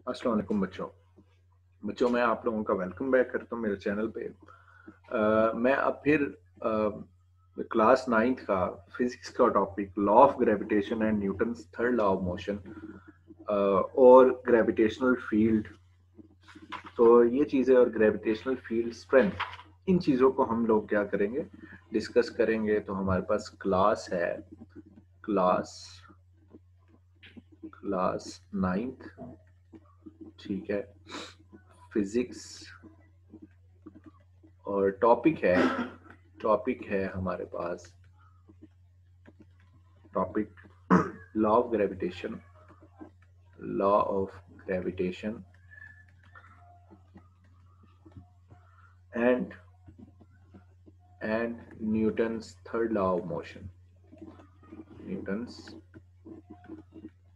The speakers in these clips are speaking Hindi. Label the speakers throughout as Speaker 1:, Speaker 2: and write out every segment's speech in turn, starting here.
Speaker 1: अस्सलाम वालेकुम बच्चों मैं आप लोगों का वेलकम बैक करता हूँ मेरे चैनल पे। मैं अब फिर क्लास 9th का फिजिक्स का topic law of gravitation and Newton's third law of motion और ग्रेविटेशनल फील्ड, तो ये चीज़ें और ग्रेविटेशनल फील्ड स्ट्रेंथ, इन चीज़ों को हम लोग क्या करेंगे, डिस्कस करेंगे। तो हमारे पास क्लास है, क्लास क्लास 9th, ठीक है, फिजिक्स, और टॉपिक है हमारे पास topic law of gravitation and Newton's third law of motion, Newton's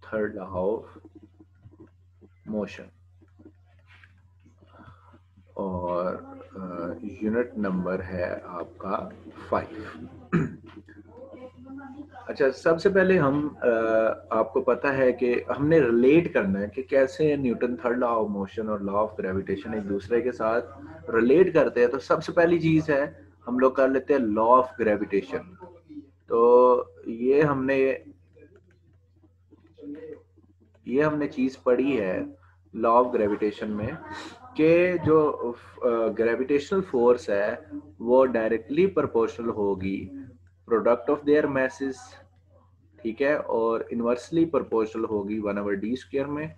Speaker 1: third law of motion, और यूनिट नंबर है आपका 5। अच्छा, सबसे पहले हम आपको पता है कि हमने रिलेट करना है कि कैसे Newton third law of motion और लॉ ऑफ ग्रेविटेशन एक दूसरे के साथ रिलेट करते हैं। तो सबसे पहली चीज है, हम लोग कर लेते हैं लॉ ऑफ ग्रेविटेशन। तो ये हमने चीज पढ़ी है लॉ ऑफ ग्रेविटेशन में कि जो ग्रेविटेशनल फोर्स है वो डायरेक्टली प्रोपोर्शनल होगी प्रोडक्ट ऑफ देयर मैसेज, ठीक है, और इनवर्सली प्रोपोर्शनल होगी 1/d² में,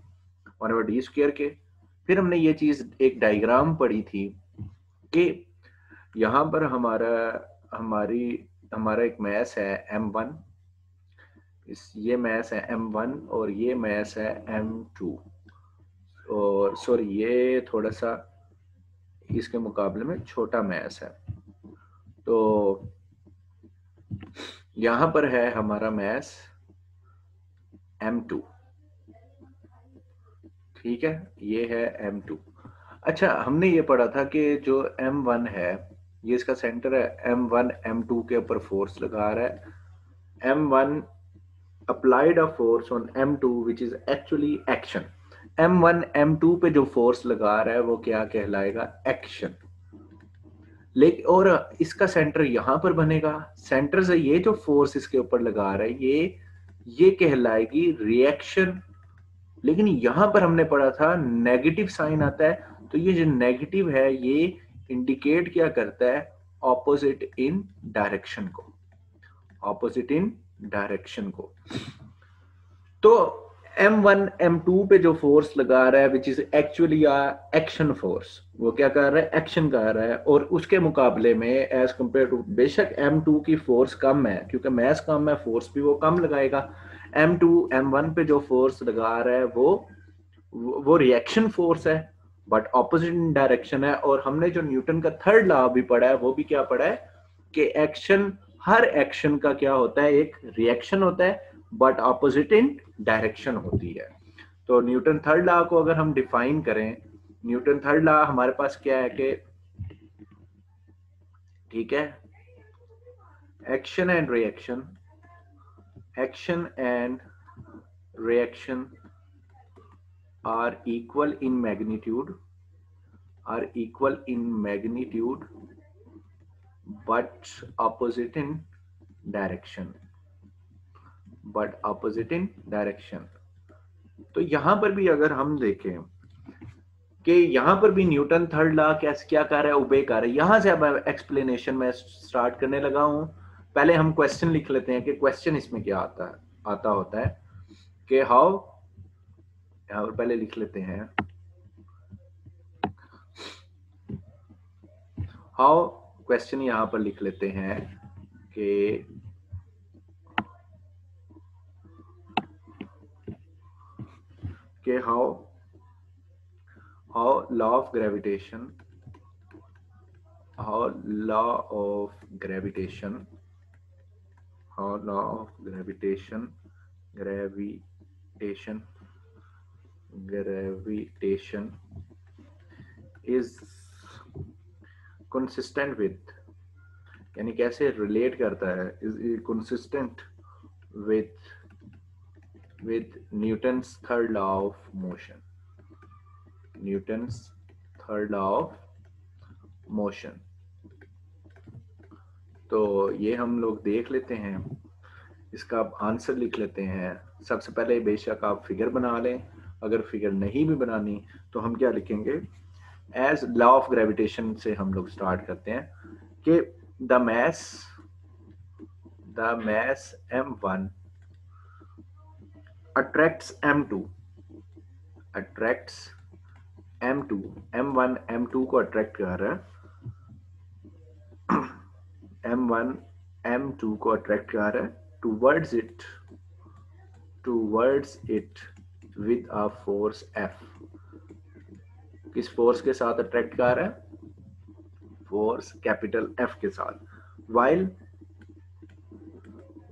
Speaker 1: 1/d² के। फिर हमने ये चीज एक डायग्राम पढ़ी थी कि यहाँ पर हमारा एक मैस है m1, ये मैस है m1 और ये मैस है m2, और सॉरी ये थोड़ा सा इसके मुकाबले में छोटा मैस है। तो यहाँ पर है हमारा मैस m2, ठीक है, ये है m2। अच्छा, हमने ये पढ़ा था कि जो m1 है ये इसका सेंटर है, m1 m2 के ऊपर फोर्स लगा रहा है। m1 applied a force on m2 which is actually action। m1 m2 पे जो फोर्स लगा रहा है वो क्या कहलाएगा, एक्शन। लेकिन और इसका सेंटर यहां पर बनेगा, सेंटर से ये जो फोर्स इसके ऊपर लगा रहा है ये कहलाएगी रिएक्शन। लेकिन यहां पर हमने पढ़ा था नेगेटिव साइन आता है, तो ये जो नेगेटिव है ये इंडिकेट क्या करता है, ऑपोजिट इन डायरेक्शन को, ऑपोजिट इन डायरेक्शन को। तो m1 m2 पे जो फोर्स लगा रहा है which is actually action force, वो क्या कर रहा है, एक्शन कर रहा है। और उसके मुकाबले में एज कंपेयर टू, बेशक m2 की फोर्स कम है क्योंकि मैस कम है, फोर्स भी वो कम लगाएगा। m2 m1 पे जो फोर्स लगा रहा है वो रिएक्शन फोर्स है, बट ऑपोजिट डायरेक्शन है। और हमने जो न्यूटन का थर्ड लॉ भी पढ़ा है वो भी क्या पढ़ा है कि एक्शन, हर एक्शन का क्या होता है, एक रिएक्शन होता है बट ऑपोजिट इन डायरेक्शन होती है। तो न्यूटन थर्ड लॉ को अगर हम डिफाइन करें, न्यूटन थर्ड लॉ हमारे पास क्या है कि, ठीक है, action and reaction, action and reaction are equal in magnitude, but opposite in direction, तो यहां पर भी अगर हम देखें कि यहां पर भी न्यूटन थर्ड लॉ कैसे क्या कर रहा है, ओबे कर रहा है। यहां से अब एक्सप्लेनेशन में स्टार्ट करने लगा हूं। पहले हम क्वेश्चन लिख लेते हैं कि क्वेश्चन इसमें क्या आता होता है कि हाउ, यहां पर पहले लिख लेते हैं हाउ, क्वेश्चन यहां पर लिख लेते हैं कि how law of gravitation, how law of gravitation is consistent with, यानी कैसे रिलेट करता है, is consistent with Newton's third law of motion, Newton's third law of motion. तो ये हम लोग देख लेते हैं, इसका आप आंसर लिख लेते हैं। सबसे पहले बेशक आप फिगर बना लें, अगर फिगर नहीं भी बनानी तो हम क्या लिखेंगे, एज लॉ ऑफ ग्रेविटेशन से हम लोग स्टार्ट करते हैं कि the mess m1 attracts m2 m1 m2 को अट्रैक्ट कर रहा है, m1 m2 को अट्रैक्ट कर रहा है towards it with a force F। किस फोर्स के साथ अट्रैक्ट कर रहा है, फोर्स कैपिटल F के साथ।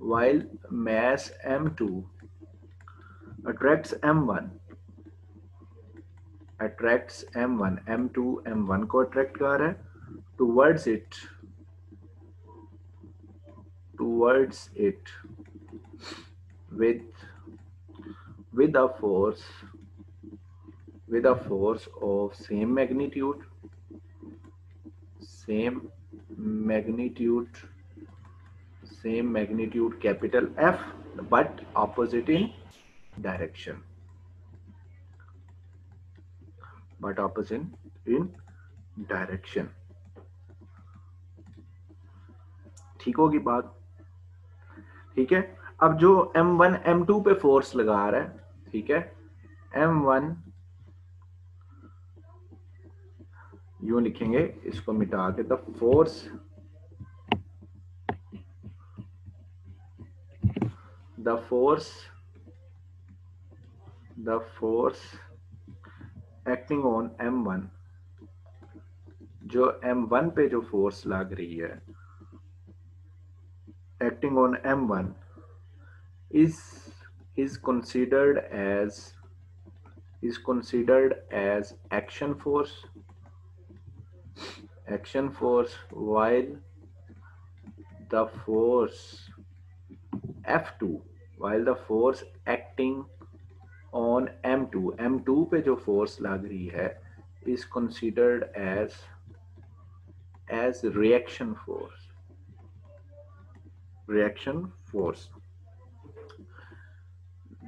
Speaker 1: while mass m2 attracts m1 m2 m1 को अट्रैक्ट कर रहा है towards it with a force of same magnitude capital F but opposite in direction। ठीक होगी बात, ठीक है। अब जो m1 m2 पे फोर्स लगा रहा है, ठीक है, m1 यूं लिखेंगे, इसको मिटा के the force acting on m1, जो m1 पे जो फोर्स लग रही है acting on m1 is considered as action force, while the force acting on m2 पे जो फोर्स लग रही है is considered as reaction force,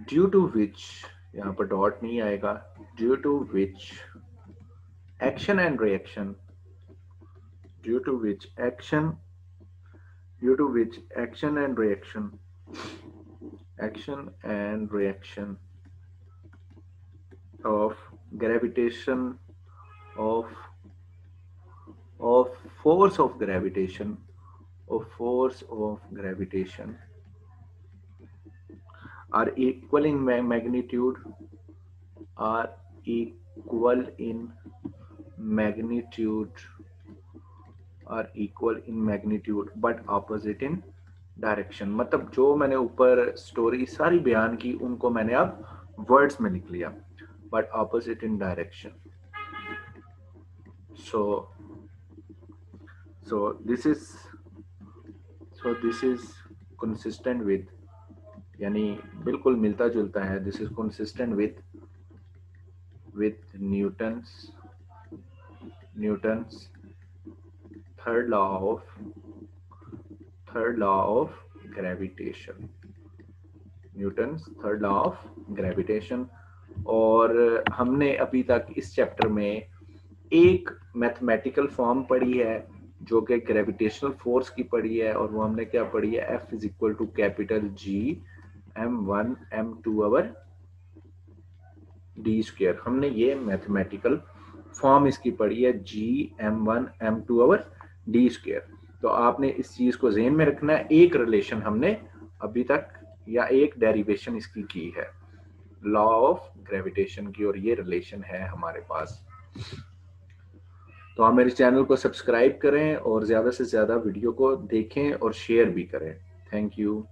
Speaker 1: due to which, यहाँ पर डॉट नहीं आएगा, due to which action and reaction of gravitation of force of gravitation are equal in magnitude but opposite in direction. मतलब जो मैंने ऊपर स्टोरी सारी बयान की उनको मैंने अब वर्ड्स में लिख लिया, but opposite in direction. So this is consistent with, यानी बिल्कुल मिलता जुलता है, this is consistent with Newton's third law of gravitation. और हमने अभी तक इस चैप्टर में एक मैथमेटिकल फॉर्म पढ़ी है जो कि ग्रेविटेशनल फोर्स की पढ़ी है, और वो हमने क्या पढ़ी है, F is equal to capital G m1 m2 over d square. हमने ये मैथमेटिकल फॉर्म इसकी पढ़ी है, G m1 m2 over d square. तो आपने इस चीज को ज़हन में रखना है। एक रिलेशन हमने अभी तक, या एक डेरिवेशन इसकी की है लॉ ऑफ ग्रेविटेशन की, और ये रिलेशन है हमारे पास। तो आप मेरे चैनल को सब्सक्राइब करें और ज़्यादा से ज़्यादा वीडियो को देखें और शेयर भी करें। Thank you.